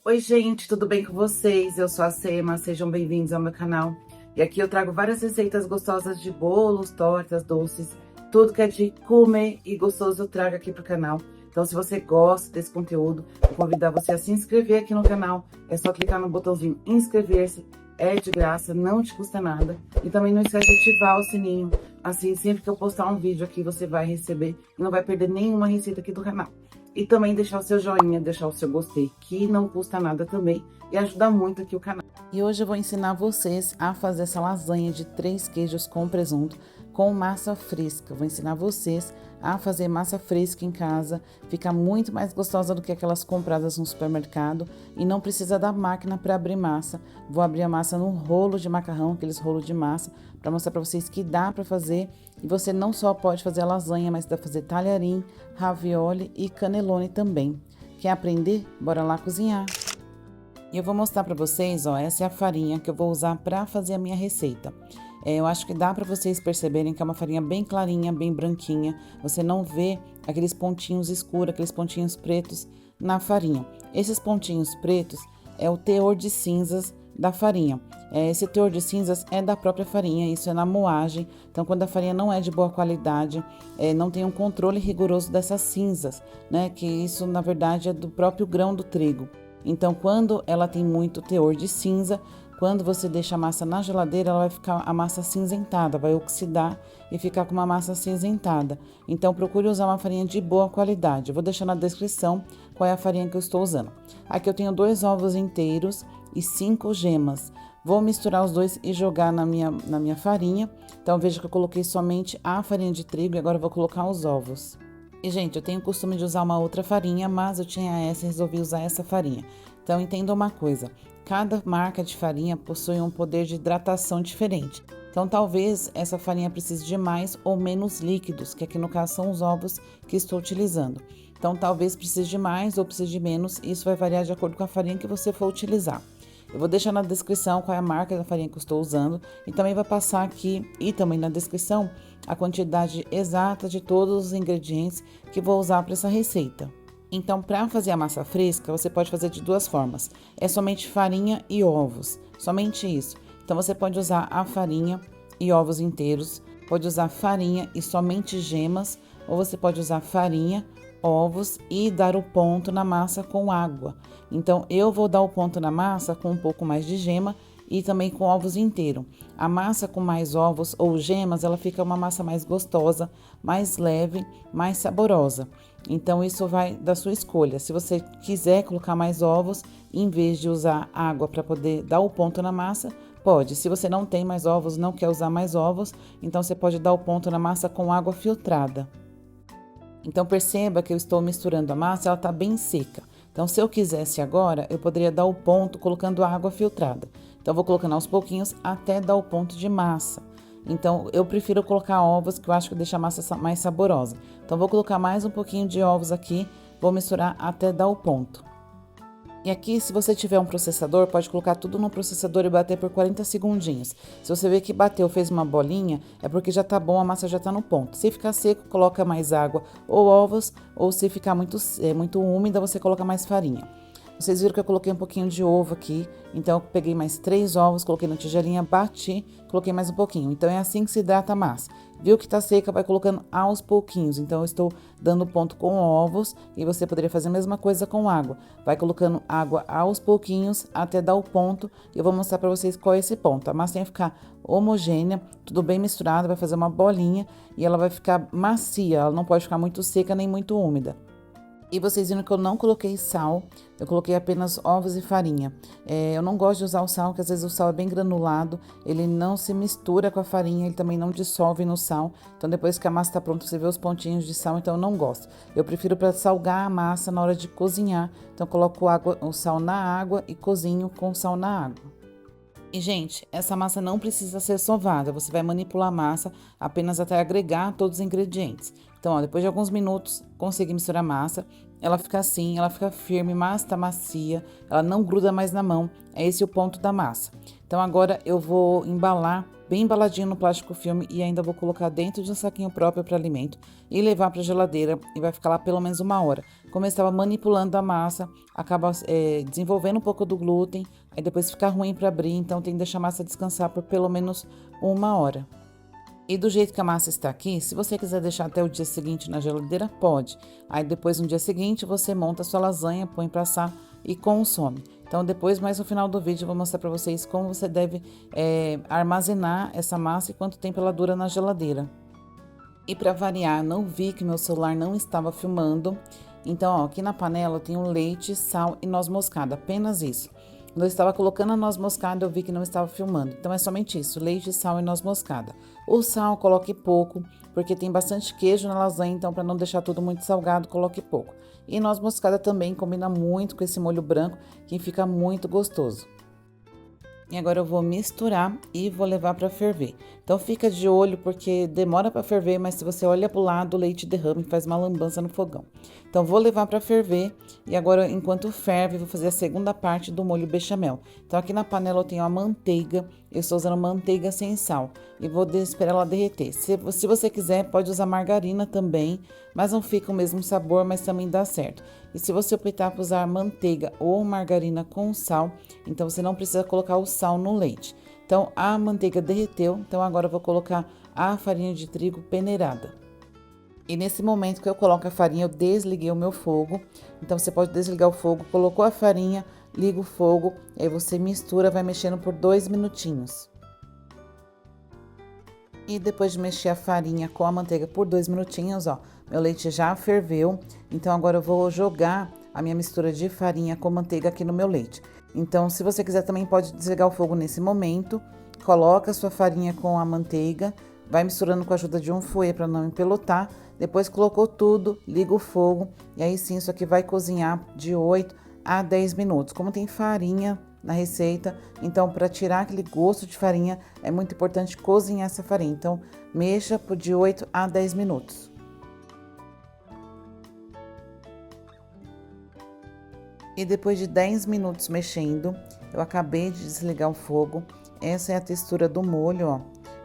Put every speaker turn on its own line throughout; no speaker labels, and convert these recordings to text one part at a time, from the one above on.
Oi, gente, tudo bem com vocês? Eu sou a Sema, sejam bem-vindos ao meu canal. E aqui eu trago várias receitas gostosas de bolos, tortas, doces, tudo que é de comer e gostoso eu trago aqui pro canal. Então, se você gosta desse conteúdo, vou convidar você a se inscrever aqui no canal. É só clicar no botãozinho inscrever-se, é de graça, não te custa nada. E também não esquece de ativar o sininho, assim sempre que eu postar um vídeo aqui você vai receber e não vai perder nenhuma receita aqui do canal. E também deixar o seu joinha, deixar o seu gostei, que não custa nada também e ajuda muito aqui o canal. E hoje eu vou ensinar vocês a fazer essa lasanha de 3 queijos com presunto com massa fresca. Vou ensinar vocês a fazer massa fresca em casa, fica muito mais gostosa do que aquelas compradas no supermercado e não precisa da máquina para abrir massa. Vou abrir a massa no rolo de macarrão, aqueles rolos de massa, para mostrar para vocês que dá para fazer. E você não só pode fazer a lasanha, mas dá para fazer talharim, ravioli e canelone também. Quer aprender? Bora lá cozinhar! E eu vou mostrar para vocês, ó, essa é a farinha que eu vou usar para fazer a minha receita. Eu acho que dá para vocês perceberem que é uma farinha bem clarinha, bem branquinha. Você não vê aqueles pontinhos escuros, aqueles pontinhos pretos na farinha. Esses pontinhos pretos é o teor de cinzas da farinha. Esse teor de cinzas é da própria farinha, isso é na moagem. Então, quando a farinha não é de boa qualidade, não tem um controle rigoroso dessas cinzas, né? Que isso, na verdade, é do próprio grão do trigo. Então, quando ela tem muito teor de cinza, quando você deixa a massa na geladeira, ela vai ficar a massa acinzentada, vai oxidar e ficar com uma massa acinzentada. Então, procure usar uma farinha de boa qualidade. Eu vou deixar na descrição qual é a farinha que eu estou usando. Aqui eu tenho 2 ovos inteiros e 5 gemas. Vou misturar os dois e jogar na minha farinha. Então, veja que eu coloquei somente a farinha de trigo e agora eu vou colocar os ovos. E, gente, eu tenho o costume de usar uma outra farinha, mas eu tinha essa e resolvi usar essa farinha. Então, entenda uma coisa, cada marca de farinha possui um poder de hidratação diferente. Então, talvez essa farinha precise de mais ou menos líquidos, que aqui no caso são os ovos que estou utilizando. Então, talvez precise de mais ou precise de menos, e isso vai variar de acordo com a farinha que você for utilizar. Eu vou deixar na descrição qual é a marca da farinha que eu estou usando e também vai passar aqui e também na descrição a quantidade exata de todos os ingredientes que vou usar para essa receita. Então, para fazer a massa fresca, você pode fazer de 2 formas. É somente farinha e ovos, somente isso. Então, você pode usar a farinha e ovos inteiros, pode usar farinha e somente gemas, ou você pode usar farinha, ovos e dar o ponto na massa com água. Então, eu vou dar o ponto na massa com um pouco mais de gema e também com ovos inteiros. A massa com mais ovos ou gemas, ela fica uma massa mais gostosa, mais leve, mais saborosa. Então, isso vai da sua escolha. Se você quiser colocar mais ovos, em vez de usar água para poder dar o ponto na massa, pode. Se você não tem mais ovos, não quer usar mais ovos, então você pode dar o ponto na massa com água filtrada. Então, perceba que eu estou misturando a massa, ela está bem seca. Então, se eu quisesse agora, eu poderia dar o ponto colocando a água filtrada. Então, vou colocando aos pouquinhos até dar o ponto de massa. Então, eu prefiro colocar ovos, que eu acho que deixa a massa mais saborosa. Então, vou colocar mais um pouquinho de ovos aqui, vou misturar até dar o ponto. E aqui, se você tiver um processador, pode colocar tudo no processador e bater por 40 segundinhos. Se você ver que bateu, fez uma bolinha, é porque já tá bom, a massa já tá no ponto. Se ficar seco, coloca mais água ou ovos, ou se ficar muito úmida, você coloca mais farinha. Vocês viram que eu coloquei um pouquinho de ovo aqui, então eu peguei mais 3 ovos, coloquei na tigelinha, bati, coloquei mais um pouquinho. Então é assim que se hidrata a massa. Viu que tá seca, vai colocando aos pouquinhos. Então eu estou dando ponto com ovos e você poderia fazer a mesma coisa com água. Vai colocando água aos pouquinhos até dar o ponto e eu vou mostrar para vocês qual é esse ponto. A massa tem que ficar homogênea, tudo bem misturado, vai fazer uma bolinha e ela vai ficar macia, ela não pode ficar muito seca nem muito úmida. E vocês viram que eu não coloquei sal, eu coloquei apenas ovos e farinha. Eu não gosto de usar o sal, porque às vezes o sal é bem granulado, ele não se mistura com a farinha, ele também não dissolve no sal. Então depois que a massa está pronta, você vê os pontinhos de sal, então eu não gosto. Eu prefiro para salgar a massa na hora de cozinhar. Então eu coloco o sal na água e cozinho com sal na água. E, gente, essa massa não precisa ser sovada, você vai manipular a massa apenas até agregar todos os ingredientes. Então, ó, depois de alguns minutos, consegui misturar a massa, ela fica assim, ela fica firme, mas tá macia, ela não gruda mais na mão, é esse o ponto da massa. Então agora eu vou embalar bem embaladinho no plástico filme e ainda vou colocar dentro de um saquinho próprio para alimento e levar para a geladeira e vai ficar lá pelo menos 1 hora. Como eu estava manipulando a massa, acaba desenvolvendo um pouco do glúten, aí depois fica ruim para abrir, então tem que deixar a massa descansar por pelo menos 1 hora. E do jeito que a massa está aqui, se você quiser deixar até o dia seguinte na geladeira, pode. Aí depois, no dia seguinte, você monta a sua lasanha, põe para assar e consome. Então depois, mais no final do vídeo, eu vou mostrar para vocês como você deve armazenar essa massa e quanto tempo ela dura na geladeira. E para variar, não vi que meu celular não estava filmando. Então, ó, aqui na panela eu tenho leite, sal e noz moscada, apenas isso. Quando eu estava colocando a noz moscada, eu vi que não estava filmando. Então, é somente isso, leite, sal e noz moscada. O sal, coloque pouco, porque tem bastante queijo na lasanha, então para não deixar tudo muito salgado, coloque pouco. E noz moscada também combina muito com esse molho branco, que fica muito gostoso. E agora eu vou misturar e vou levar para ferver. Então fica de olho porque demora para ferver, mas se você olha para o lado, o leite derrama e faz uma lambança no fogão. Então vou levar para ferver e agora enquanto ferve, vou fazer a segunda parte do molho bechamel. Então aqui na panela eu tenho a manteiga, eu estou usando manteiga sem sal e vou esperar ela derreter. Se você quiser, pode usar margarina também, mas não fica o mesmo sabor, mas também dá certo. E se você optar por usar manteiga ou margarina com sal, então você não precisa colocar o sal no leite. Então a manteiga derreteu, então agora eu vou colocar a farinha de trigo peneirada. E nesse momento que eu coloco a farinha, eu desliguei o meu fogo. Então você pode desligar o fogo, colocou a farinha, liga o fogo, aí você mistura, vai mexendo por 2 minutinhos. E depois de mexer a farinha com a manteiga por 2 minutinhos, ó, meu leite já ferveu. Então agora eu vou jogar a minha mistura de farinha com manteiga aqui no meu leite. Então, se você quiser também pode desligar o fogo nesse momento. Coloca a sua farinha com a manteiga, vai misturando com a ajuda de um fouet para não empelotar. Depois colocou tudo, liga o fogo e aí sim isso aqui vai cozinhar de 8 a 10 minutos. Como tem farinha na receita, então para tirar aquele gosto de farinha é muito importante cozinhar essa farinha. Então mexa por de 8 a 10 minutos. E depois de 10 minutos mexendo, eu acabei de desligar o fogo. Essa é a textura do molho, ó.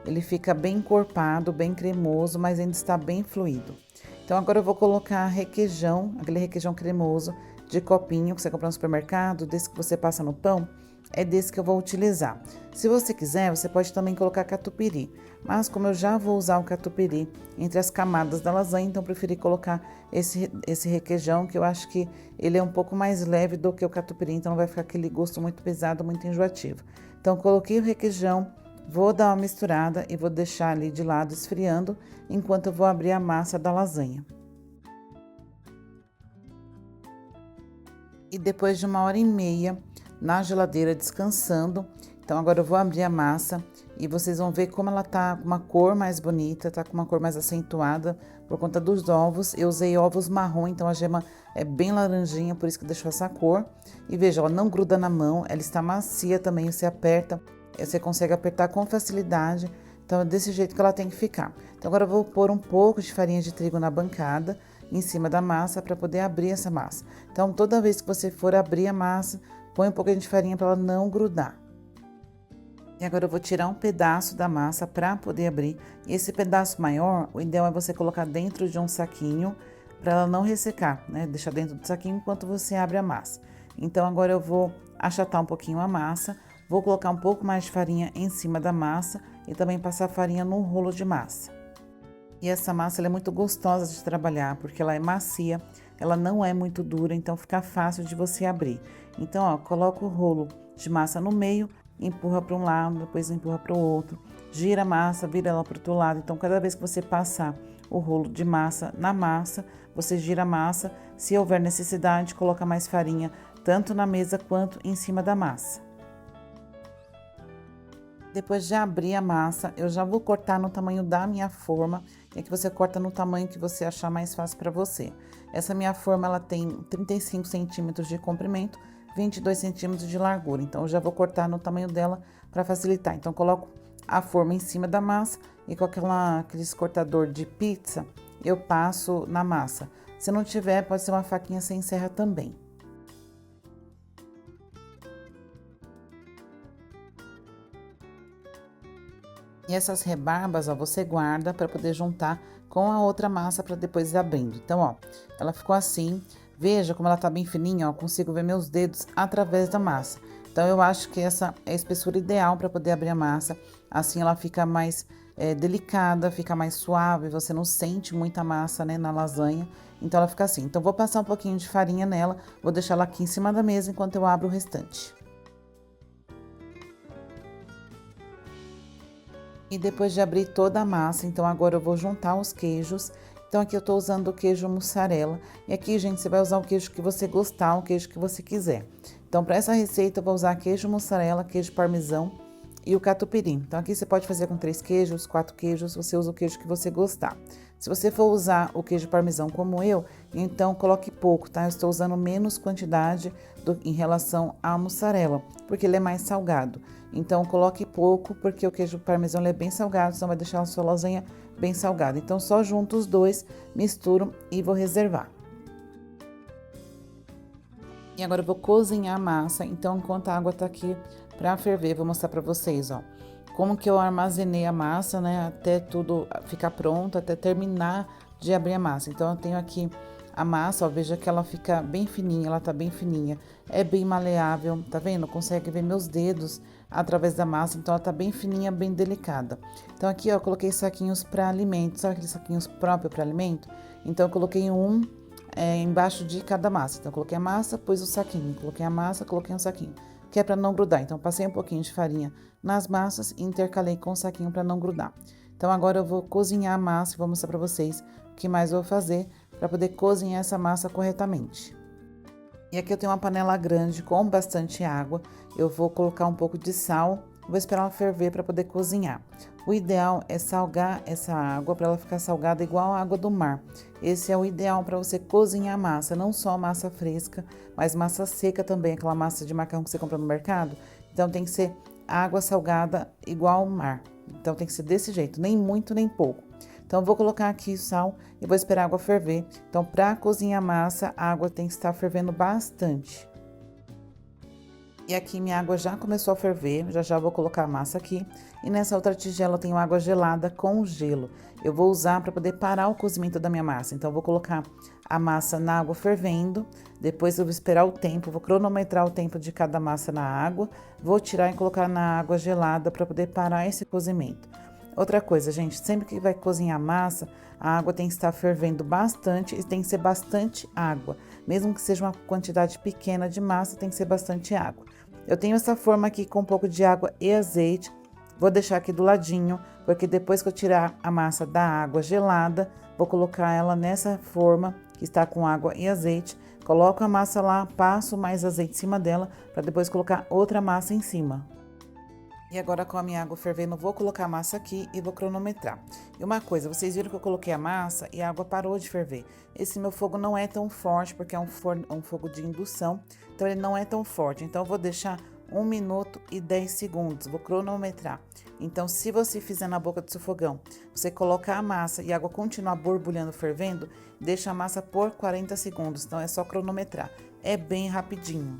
Ele fica bem encorpado, bem cremoso, mas ainda está bem fluido. Então agora eu vou colocar requeijão, aquele requeijão cremoso de copinho que você compra no supermercado, desse que você passa no pão, é desse que eu vou utilizar. Se você quiser, você pode também colocar catupiry, mas como eu já vou usar o catupiry entre as camadas da lasanha, então eu preferi colocar esse requeijão, que eu acho que ele é um pouco mais leve do que o catupiry, então não vai ficar aquele gosto muito pesado, muito enjoativo. Então coloquei o requeijão, vou dar uma misturada e vou deixar ali de lado esfriando, enquanto eu vou abrir a massa da lasanha. E depois de 1 hora e meia na geladeira descansando, então agora eu vou abrir a massa e vocês vão ver como ela tá com uma cor mais bonita, tá com uma cor mais acentuada por conta dos ovos. Eu usei ovos marrom, então a gema é bem laranjinha, por isso que deixou essa cor. E veja, ela não gruda na mão, ela está macia também, você aperta, você consegue apertar com facilidade. Então é desse jeito que ela tem que ficar. Então agora eu vou pôr um pouco de farinha de trigo na bancada, em cima da massa, para poder abrir essa massa. Então toda vez que você for abrir a massa, põe um pouquinho de farinha para ela não grudar. E agora eu vou tirar um pedaço da massa para poder abrir. E esse pedaço maior, o ideal é você colocar dentro de um saquinho para ela não ressecar, né? Deixar dentro do saquinho enquanto você abre a massa. Então agora eu vou achatar um pouquinho a massa, vou colocar um pouco mais de farinha em cima da massa e também passar farinha no rolo de massa. E essa massa ela é muito gostosa de trabalhar porque ela é macia, ela não é muito dura, então fica fácil de você abrir. Então, ó, coloca o rolo de massa no meio, empurra para um lado, depois empurra para o outro, gira a massa, vira ela para o outro lado. Então, cada vez que você passar o rolo de massa na massa, você gira a massa. Se houver necessidade, coloca mais farinha, tanto na mesa quanto em cima da massa. Depois de abrir a massa, eu já vou cortar no tamanho da minha forma, e aqui você corta no tamanho que você achar mais fácil para você. Essa minha forma, ela tem 35 centímetros de comprimento, 22 centímetros de largura, então eu já vou cortar no tamanho dela para facilitar. Então, coloco a forma em cima da massa e com aqueles cortador de pizza, eu passo na massa. Se não tiver, pode ser uma faquinha sem serra também. E essas rebarbas, ó, você guarda para poder juntar com a outra massa para depois ir abrindo. Então, ó, ela ficou assim. Veja como ela tá bem fininha, ó, consigo ver meus dedos através da massa. Então, eu acho que essa é a espessura ideal para poder abrir a massa. Assim, ela fica mais delicada, fica mais suave, você não sente muita massa, né, na lasanha. Então, ela fica assim. Então, vou passar um pouquinho de farinha nela, vou deixar ela aqui em cima da mesa enquanto eu abro o restante. E depois de abrir toda a massa, então agora eu vou juntar os queijos. Então aqui eu tô usando o queijo mussarela. E aqui, gente, você vai usar o queijo que você gostar, o queijo que você quiser. Então, para essa receita, eu vou usar queijo mussarela, queijo parmesão e o catupiry. Então, aqui você pode fazer com 3 queijos, 4 queijos, você usa o queijo que você gostar. Se você for usar o queijo parmesão como eu, então coloque pouco, tá? Eu estou usando menos quantidade em relação à mussarela, porque ele é mais salgado. Então, coloque pouco, porque o queijo parmesão ele é bem salgado, então vai deixar a sua lasanha bem salgada. Então, só junto os dois, misturo e vou reservar. E agora eu vou cozinhar a massa, então enquanto a água tá aqui pra ferver, vou mostrar pra vocês, ó. Como que eu armazenei a massa, né, até tudo ficar pronto, até terminar de abrir a massa. Então, eu tenho aqui a massa, ó, veja que ela fica bem fininha, ela tá bem fininha. É bem maleável, tá vendo? Consegue ver meus dedos através da massa, então ela tá bem fininha, bem delicada. Então, aqui, ó, eu coloquei saquinhos para alimento, sabe aqueles saquinhos próprios para alimento? Então, eu coloquei embaixo de cada massa. Então, eu coloquei a massa, pus o saquinho, coloquei a massa, coloquei um saquinho, que é para não grudar. Então, passei um pouquinho de farinha nas massas e intercalei com o saquinho para não grudar. Então, agora eu vou cozinhar a massa e vou mostrar para vocês o que mais eu vou fazer para poder cozinhar essa massa corretamente. E aqui eu tenho uma panela grande com bastante água. Eu vou colocar um pouco de sal, vou esperar ela ferver para poder cozinhar. O ideal é salgar essa água para ela ficar salgada igual a água do mar. Esse é o ideal para você cozinhar a massa, não só massa fresca, mas massa seca também, aquela massa de macarrão que você compra no mercado. Então tem que ser água salgada igual ao mar. Então tem que ser desse jeito, nem muito nem pouco. Então, eu vou colocar aqui o sal e vou esperar a água ferver. Então, para cozinhar a massa, a água tem que estar fervendo bastante. E aqui minha água já começou a ferver, já vou colocar a massa aqui. E nessa outra tigela eu tenho água gelada com gelo. Eu vou usar para poder parar o cozimento da minha massa. Então, eu vou colocar a massa na água fervendo. Depois eu vou esperar o tempo, vou cronometrar o tempo de cada massa na água. Vou tirar e colocar na água gelada para poder parar esse cozimento. Outra coisa, gente, sempre que vai cozinhar massa, a água tem que estar fervendo bastante e tem que ser bastante água. Mesmo que seja uma quantidade pequena de massa, tem que ser bastante água. Eu tenho essa forma aqui com um pouco de água e azeite. Vou deixar aqui do ladinho, porque depois que eu tirar a massa da água gelada, vou colocar ela nessa forma que está com água e azeite. Coloco a massa lá, passo mais azeite em cima dela, para depois colocar outra massa em cima. E agora com a minha água fervendo, vou colocar a massa aqui e vou cronometrar. E uma coisa, vocês viram que eu coloquei a massa e a água parou de ferver. Esse meu fogo não é tão forte, porque é um fogo de indução, então ele não é tão forte. Então eu vou deixar 1 minuto e 10 segundos, vou cronometrar. Então, se você fizer na boca do seu fogão, você colocar a massa e a água continuar borbulhando, fervendo, deixa a massa por 40 segundos, então é só cronometrar. É bem rapidinho.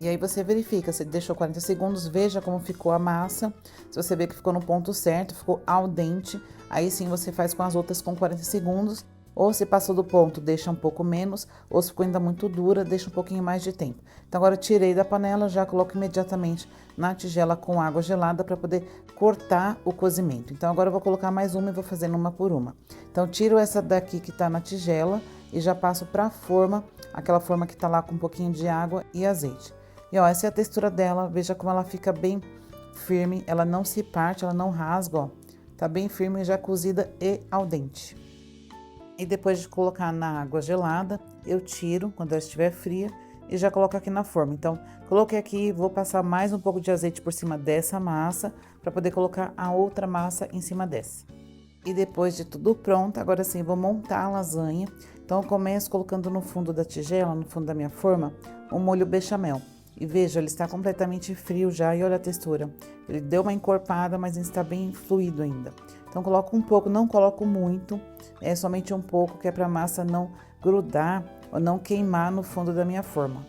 E aí você verifica, você deixou 40 segundos, veja como ficou a massa. Se você vê que ficou no ponto certo, ficou al dente, aí sim você faz com as outras com 40 segundos. Ou se passou do ponto, deixa um pouco menos, ou se ficou ainda muito dura, deixa um pouquinho mais de tempo. Então agora eu tirei da panela, já coloco imediatamente na tigela com água gelada para poder cortar o cozimento. Então agora eu vou colocar mais uma e vou fazendo uma por uma. Então tiro essa daqui que tá na tigela e já passo para a forma, aquela forma que tá lá com um pouquinho de água e azeite. E ó, essa é a textura dela, veja como ela fica bem firme, ela não se parte, ela não rasga, ó. Tá bem firme, já cozida e al dente. E depois de colocar na água gelada, eu tiro quando ela estiver fria e já coloco aqui na forma. Então, coloquei aqui, vou passar mais um pouco de azeite por cima dessa massa, para poder colocar a outra massa em cima dessa. E depois de tudo pronto, agora sim, vou montar a lasanha. Então, eu começo colocando no fundo da tigela, no fundo da minha forma, um molho bechamel. E veja, ele está completamente frio já e olha a textura. Ele deu uma encorpada, mas está bem fluido ainda. Então, coloco um pouco, não coloco muito, é somente um pouco, que é para a massa não grudar ou não queimar no fundo da minha forma.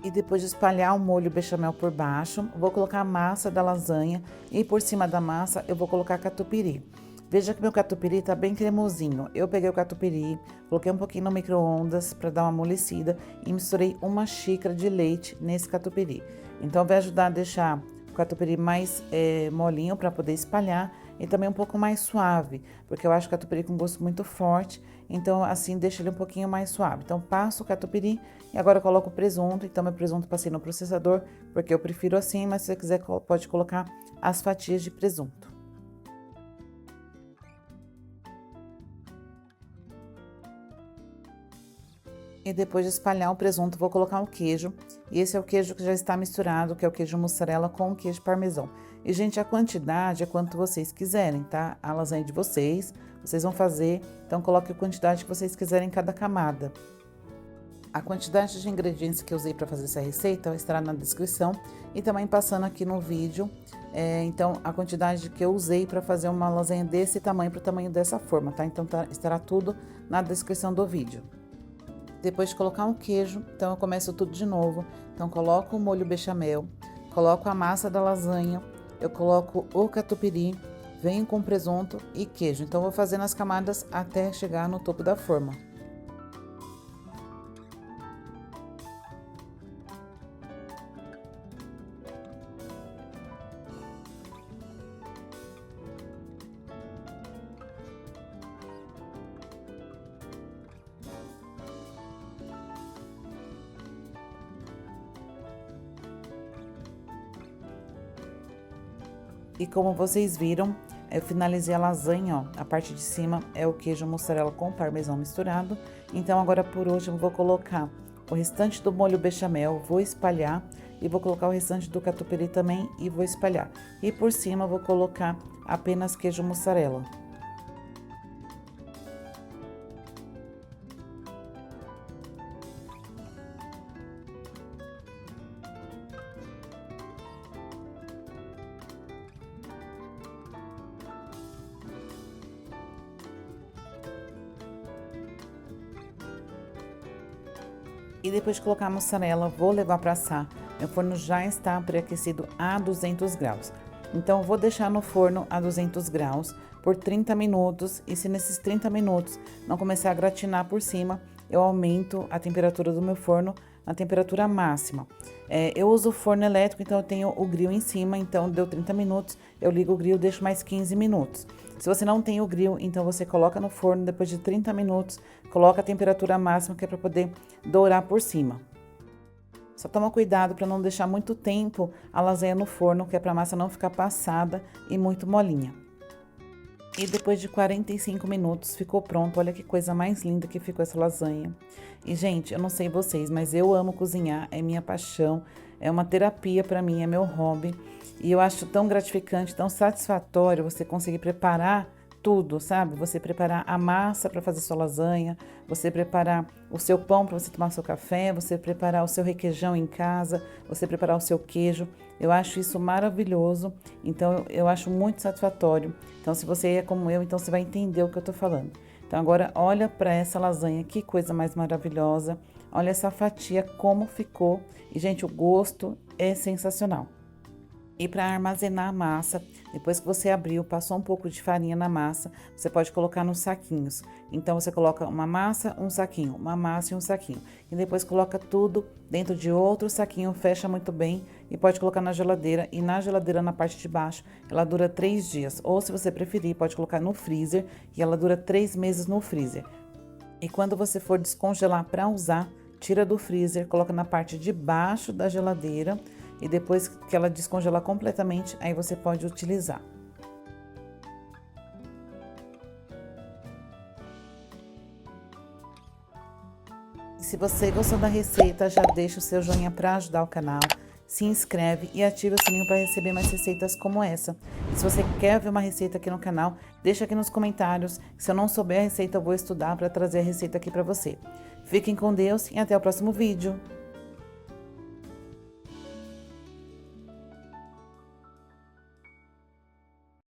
E depois de espalhar o molho bechamel por baixo, vou colocar a massa da lasanha e por cima da massa eu vou colocar catupiry. Veja que meu catupiry tá bem cremosinho. Eu peguei o catupiry, coloquei um pouquinho no micro-ondas para dar uma amolecida e misturei uma xícara de leite nesse catupiry. Então vai ajudar a deixar o catupiry mais molinho para poder espalhar e também um pouco mais suave, porque eu acho o catupiry com gosto muito forte, então assim deixa ele um pouquinho mais suave. Então passo o catupiry e agora eu coloco o presunto. Então meu presunto passei no processador, porque eu prefiro assim, mas se você quiser pode colocar as fatias de presunto. E depois de espalhar o presunto, vou colocar o queijo. E esse é o queijo que já está misturado, que é o queijo mussarela com o queijo parmesão. E, gente, a quantidade é quanto vocês quiserem, tá? A lasanha de vocês vão fazer, então coloque a quantidade que vocês quiserem em cada camada. A quantidade de ingredientes que eu usei para fazer essa receita estará na descrição e também passando aqui no vídeo. Então, a quantidade que eu usei para fazer uma lasanha desse tamanho para o tamanho dessa forma, tá? Então, estará tudo na descrição do vídeo. Depois de colocar o queijo, então eu começo tudo de novo. Então coloco o molho bechamel, coloco a massa da lasanha, eu coloco o catupiry, venho com presunto e queijo. Então vou fazendo as camadas até chegar no topo da forma. E como vocês viram, eu finalizei a lasanha, ó. A parte de cima é o queijo mussarela com parmesão misturado. Então, agora por último, vou colocar o restante do molho bechamel, vou espalhar. E vou colocar o restante do catupiry também e vou espalhar. E por cima, vou colocar apenas queijo mussarela. E depois de colocar a mussarela, vou levar para assar. Meu forno já está pré-aquecido a 200 graus. Então, eu vou deixar no forno a 200 graus por 30 minutos. E se nesses 30 minutos não começar a gratinar por cima, eu aumento a temperatura do meu forno na temperatura máxima. Eu uso forno elétrico, então eu tenho o grill em cima. Então, deu 30 minutos, eu ligo o grill, deixo mais 15 minutos. Se você não tem o grill, então você coloca no forno depois de 30 minutos, coloca a temperatura máxima que é para poder dourar por cima. Só toma cuidado para não deixar muito tempo a lasanha no forno, que é para a massa não ficar passada e muito molinha. E depois de 45 minutos ficou pronto. Olha que coisa mais linda que ficou essa lasanha. E, gente, eu não sei vocês, mas eu amo cozinhar, é minha paixão, é uma terapia para mim, é meu hobby. E eu acho tão gratificante, tão satisfatório você conseguir preparar tudo, sabe? Você preparar a massa para fazer sua lasanha, você preparar o seu pão para você tomar seu café, você preparar o seu requeijão em casa, você preparar o seu queijo. Eu acho isso maravilhoso, então eu acho muito satisfatório. Então, se você é como eu, então você vai entender o que eu tô falando. Então, agora olha para essa lasanha, que coisa mais maravilhosa. Olha essa fatia como ficou. E, gente, o gosto é sensacional. E para armazenar a massa, depois que você abriu, passou um pouco de farinha na massa, você pode colocar nos saquinhos. Então, você coloca uma massa, um saquinho, uma massa e um saquinho. E depois coloca tudo dentro de outro saquinho, fecha muito bem e pode colocar na geladeira. E na geladeira, na parte de baixo, ela dura 3 dias. Ou, se você preferir, pode colocar no freezer e ela dura 3 meses no freezer. E quando você for descongelar para usar, tira do freezer, coloca na parte de baixo da geladeira. E depois que ela descongelar completamente, aí você pode utilizar. E se você gostou da receita, já deixa o seu joinha para ajudar o canal, se inscreve e ativa o sininho para receber mais receitas como essa. E se você quer ver uma receita aqui no canal, deixa aqui nos comentários. Se eu não souber a receita, eu vou estudar para trazer a receita aqui para você. Fiquem com Deus e até o próximo vídeo.